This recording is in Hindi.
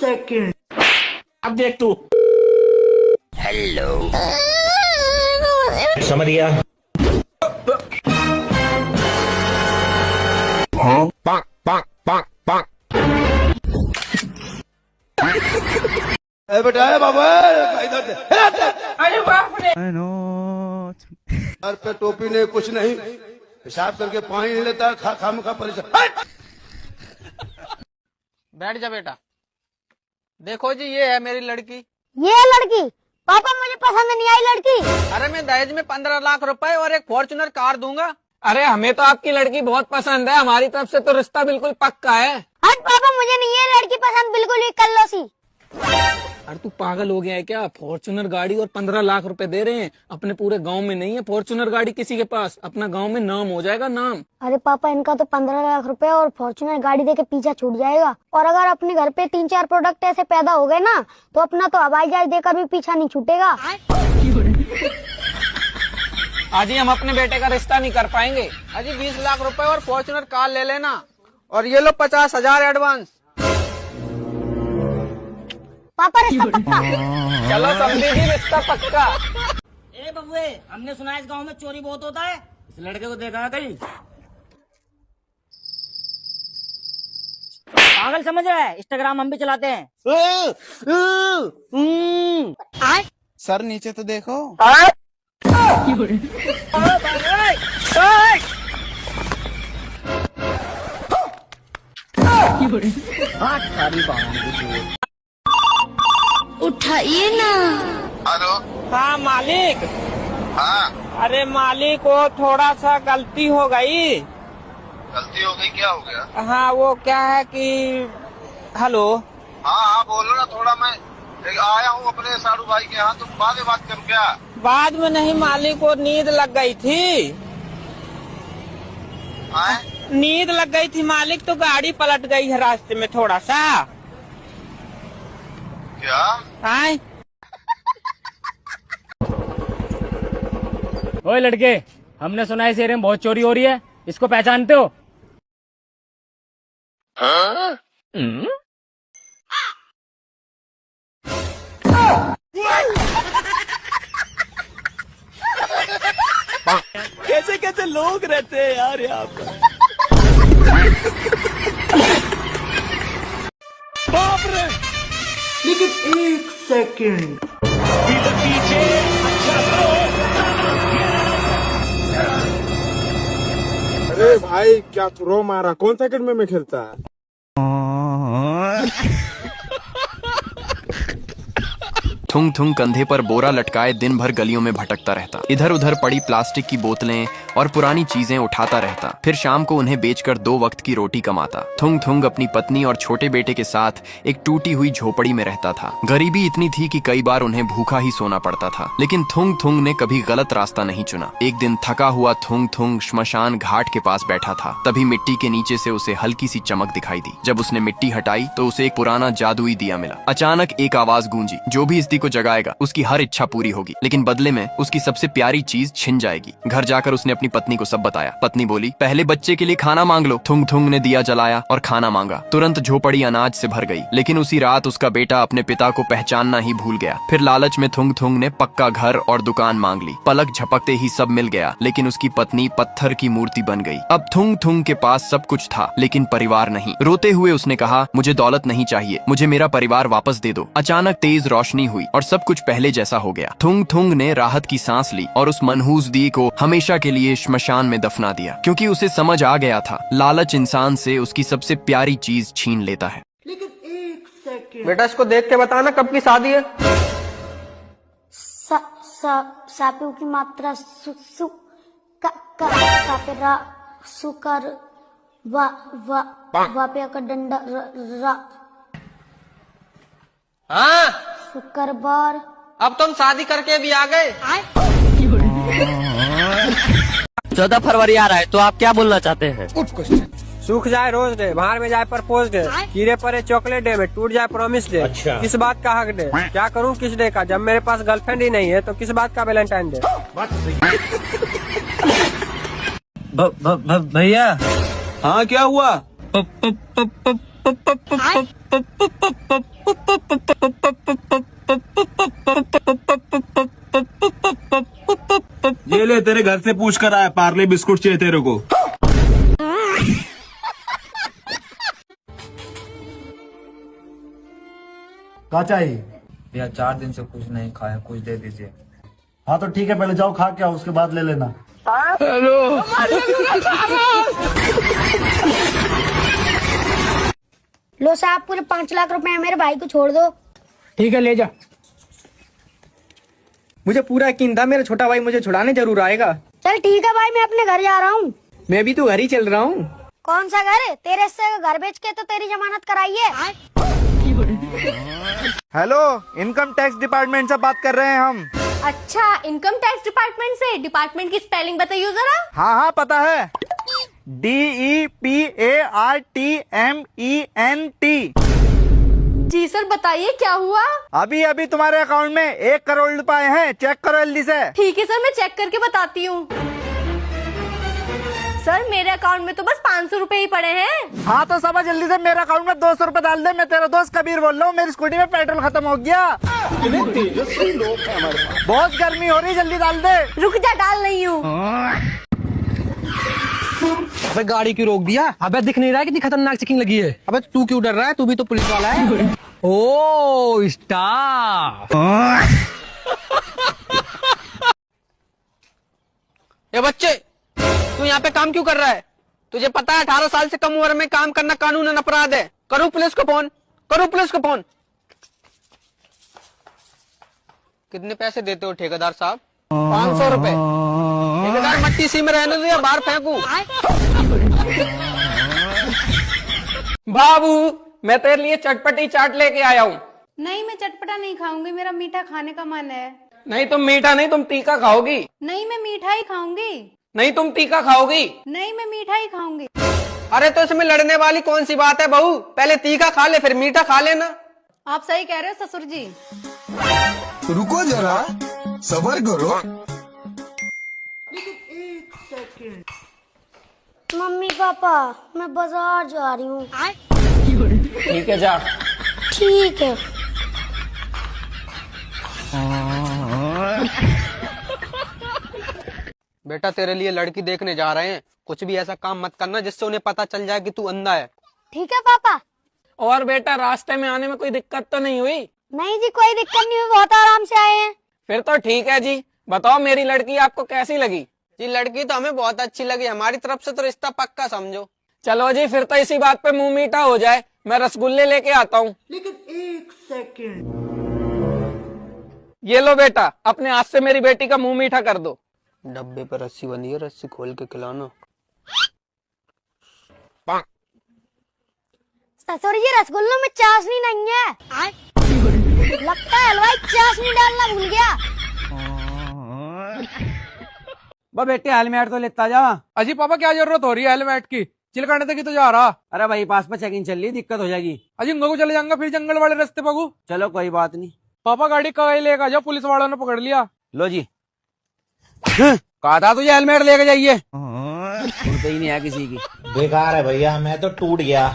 सेकंड। अब देख तू। हेलो, समझ गया? हाँ? पाक पाक पाक पाक। बेटा बाबा इधर अरे बाप रे। सर पे टोपी नहीं, कुछ नहीं, हिसाब करके पानी नहीं लेता, खाम का परेशान। बैठ जा बेटा। देखो जी, ये है मेरी लड़की। ये लड़की? पापा मुझे पसंद नहीं आई लड़की। अरे मैं दहेज में 15 लाख रुपए और एक फॉर्च्यूनर कार दूंगा। अरे हमें तो आपकी लड़की बहुत पसंद है, हमारी तरफ से तो रिश्ता बिल्कुल पक्का है। हट पापा, मुझे नहीं ये लड़की पसंद, बिल्कुल भी कल्लोसी। अरे तू पागल हो गया है क्या? फॉर्च्यूनर गाड़ी और 15 लाख रुपए दे रहे हैं। अपने पूरे गांव में नहीं है फॉर्च्यूनर गाड़ी किसी के पास। अपना गांव में नाम हो जाएगा, नाम। अरे पापा, इनका तो 15 लाख रुपए और फॉर्च्यूनर गाड़ी देके पीछा छूट जाएगा। और अगर अपने घर पे 3-4 प्रोडक्ट ऐसे पैदा हो गए ना, तो अपना तो हवाई जहाज देकर भी पीछा नहीं छूटेगा। आज ही हम अपने बेटे का रिश्ता नहीं कर पाएंगे। अजी 20 लाख रुपए और फॉर्च्यूनर कार ले लेना, और ये लो 50,000 एडवांस। पापा रिश्ता पक्का। चलो समझी जी, रिश्ता पक्का। ए बबुए, हमने सुना है इस गांव में चोरी बहुत होता है। इस लड़के को देखा है कहीं? पागल समझ रहा है? इंस्टाग्राम हम भी चलाते हैं। सर नीचे तो देखो। उठाइए ना। हेलो। हाँ मालिक। हाँ, अरे मालिक, वो थोड़ा सा गलती हो गई। गलती हो गई? क्या हो गया? हाँ वो क्या है कि, हेलो। हाँ हाँ बोलो ना, थोड़ा मैं आया हूँ अपने साड़ू भाई के यहाँ, तुम बाद में बात करूँ क्या? बाद में नहीं मालिक, वो नींद लग गई थी। हाँ? नींद लग गई थी मालिक, तो गाड़ी पलट गई है रास्ते में थोड़ा सा। क्या? हाँ? ओए लड़के, हमने सुना है इस एरिया में बहुत चोरी हो रही है, इसको पहचानते हो? हाँ? कैसे कैसे लोग रहते हैं यार यहाँ पर। बाप रे। लेकिन एक सेकंड। पीछे अरे भाई, क्या थ्रो मारा? कौन सेकंड में खेलता है? थुंग थुंग कंधे पर बोरा लटकाए दिन भर गलियों में भटकता रहता। इधर उधर पड़ी प्लास्टिक की बोतलें और पुरानी चीजें उठाता रहता। फिर शाम को उन्हें बेचकर 2 वक्त की रोटी कमाता। थुंग थुंग अपनी पत्नी और छोटे बेटे के साथ एक टूटी हुई झोपड़ी में रहता था। गरीबी इतनी थी कि कई बार उन्हें भूखा ही सोना पड़ता था, लेकिन थुंग थुंग ने कभी गलत रास्ता नहीं चुना। एक दिन थका हुआ थुंग थुंग श्मशान घाट के पास बैठा था। तभी मिट्टी के नीचे से उसे हल्की सी चमक दिखाई दी। जब उसने मिट्टी हटाई तो उसे एक पुराना जादुई दिया मिला। अचानक एक आवाज गूंजी, जो भी इस को जगाएगा उसकी हर इच्छा पूरी होगी, लेकिन बदले में उसकी सबसे प्यारी चीज छिन जाएगी। घर जाकर उसने अपनी पत्नी को सब बताया। पत्नी बोली, पहले बच्चे के लिए खाना मांग लो। थुंग थुंग ने दिया जलाया और खाना मांगा। तुरंत झोपड़ी अनाज से भर गई। लेकिन उसी रात उसका बेटा अपने पिता को पहचानना ही भूल गया। फिर लालच में थुंग थुंग ने पक्का घर और दुकान मांग ली। पलक झपकते ही सब मिल गया, लेकिन उसकी पत्नी पत्थर की मूर्ति बन गई। अब थुंग थुंग के पास सब कुछ था, लेकिन परिवार नहीं। रोते हुए उसने कहा, मुझे दौलत नहीं चाहिए, मुझे मेरा परिवार वापस दे दो। अचानक तेज रोशनी हुई और सब कुछ पहले जैसा हो गया। थुंग थुंग ने राहत की सांस ली और उस मनहूस दी को हमेशा के लिए श्मशान में दफना दिया, क्योंकि उसे समझ आ गया था लालच इंसान से उसकी सबसे प्यारी चीज छीन लेता है। लेकिन एक सेकंड। बेटा इसको देख के बताना कब की शादी है। सापू की मात्रा सुकर वापिया का डंडा हाँ, शुक्रवार। अब तुम शादी करके भी आ गए। 14 फरवरी आ रहा है, तो आप क्या बोलना चाहते हैं? सूख जाए रोज डे, बाहर में जाए प्रपोज डे, कीड़े पड़े चॉकलेट डे में टूट जाए प्रॉमिस डे। अच्छा। किस बात का हक डे? क्या करूं किस डे का? जब मेरे पास गर्लफ्रेंड ही नहीं है तो किस बात का वैलेंटाइन डे? भैया। हाँ क्या हुआ? ये ले, तेरे घर से पूछ कर आया, पार्ले बिस्कुट चाहिए तेरे को। क्या चाहिए? भैया 4 दिन से कुछ नहीं खाया, कुछ दे दीजिए। हाँ तो ठीक है, पहले जाओ खा के आओ, उसके बाद ले लेना। लो साहब, पूरे 5 लाख रुपए हैं, मेरे भाई को छोड़ दो। ठीक है, ले जा। मुझे पूरा यकीन था मेरा छोटा भाई मुझे छुड़ाने जरूर आएगा। चल ठीक है भाई, मैं अपने घर जा रहा हूँ। मैं भी तो घर ही चल रहा हूँ। कौन सा घर? तेरे हिस्से का घर बेच के तो तेरी जमानत कराइए। हेलो, इनकम टैक्स डिपार्टमेंट से बात कर रहे हैं हम। अच्छा, इनकम टैक्स डिपार्टमेंट से। डिपार्टमेंट की स्पेलिंग बताइए जरा। हाँ हाँ पता है, DEPARTMENT। जी सर, बताइए क्या हुआ। अभी अभी तुम्हारे अकाउंट में 1 करोड़ रुपए हैं, चेक करो जल्दी से। ठीक है सर, मैं चेक करके बताती हूँ। सर, मेरे अकाउंट में तो बस 500 रुपए ही पड़े हैं। हाँ तो समझ जल्दी से, मेरे अकाउंट में 200 रुपए डाल दे। मैं तेरा दोस्त कबीर बोल रहा हूँ, मेरी स्कूटी में पेट्रोल खत्म हो गया। तेजस्वी लोग हैं हमारे पास। बहुत गर्मी हो रही, जल्दी डाल दे। रुक जा, डाल रही हूँ। अबे गाड़ी क्यों रोक दिया? अबे दिख नहीं रहा है कितनी खतरनाक चेकिंग लगी है? अबे तू क्यों डर रहा है? तू भी तो पुलिस वाला है। ओ स्टाफ। ये बच्चे, तू यहाँ पे काम क्यों कर रहा है? तुझे पता है 18 साल से कम उम्र में काम करना कानूनन अपराध है। करो पुलिस को फोन, करो पुलिस को फोन। कितने पैसे देते हो ठेकेदार साहब? 500 रुपए। ठेकेदार मट्टी सी में रहने दो या बाहर फेंकू? बाबू, मैं तेरे लिए चटपटी चाट लेके आया हूँ। नहीं, मैं चटपटा नहीं खाऊंगी, मेरा मीठा खाने का मन है। नहीं तुम मीठा नहीं, तुम तीखा खाओगी। नहीं, मैं मीठा ही खाऊंगी। नहीं तुम तीखा खाओगी। नहीं, मैं मीठा ही खाऊंगी। अरे तो इसमें लड़ने वाली कौन सी बात है बहू? पहले तीखा खा ले, फिर मीठा खा लेना। आप सही कह रहे हो ससुर जी। रुको जरा, सबर करो। मम्मी पापा, मैं बाजार जा रही हूँ। ठीक है, जा। ठीक है। बेटा तेरे लिए लड़की देखने जा रहे हैं, कुछ भी ऐसा काम मत करना जिससे उन्हें पता चल जाए कि तू अंधा है। ठीक है पापा। और बेटा रास्ते में आने में कोई दिक्कत तो नहीं हुई? नहीं जी, कोई दिक्कत नहीं हुई, बहुत आराम से आए हैं। फिर तो ठीक है जी। बताओ मेरी लड़की आपको कैसी लगी? जी लड़की तो हमें बहुत अच्छी लगी, हमारी तरफ से तो रिश्ता पक्का समझो। चलो जी, फिर तो इसी बात पे मुंह मीठा हो जाए। मैं रसगुल्ले लेके आता हूँ। लेकिन 1 सेकंड। ये लो बेटा, अपने हाथ से मेरी बेटी का मुंह मीठा कर दो। डब्बे पर रस्सी बंधी है, रस्सी खोल के खिलाना। ससुर जी, रसगुल्लों में चाशनी नहीं है। लगता है हलवाई चाशनी डालना भूल गया। बेटे हेलमेट तो लेता जा। अजी पापा, क्या जरूरत हो रही है हेलमेट की? चिलकाने तक ही तो जा रहा। अरे भाई, पास में चेकिंग चल रही, दिक्कत हो जाएगी। अजी को चले जाऊंगा, फिर जंगल वाले रास्ते पगू। चलो कोई बात नहीं। पापा गाड़ी कहीं लेकर जाओ, पुलिस वालों ने पकड़ लिया। लो जी। कहा था तुझे हेलमेट लेके जाइए। सुनते ही नहीं है किसी की। बेकार है भैया, मैं तो टूट गया।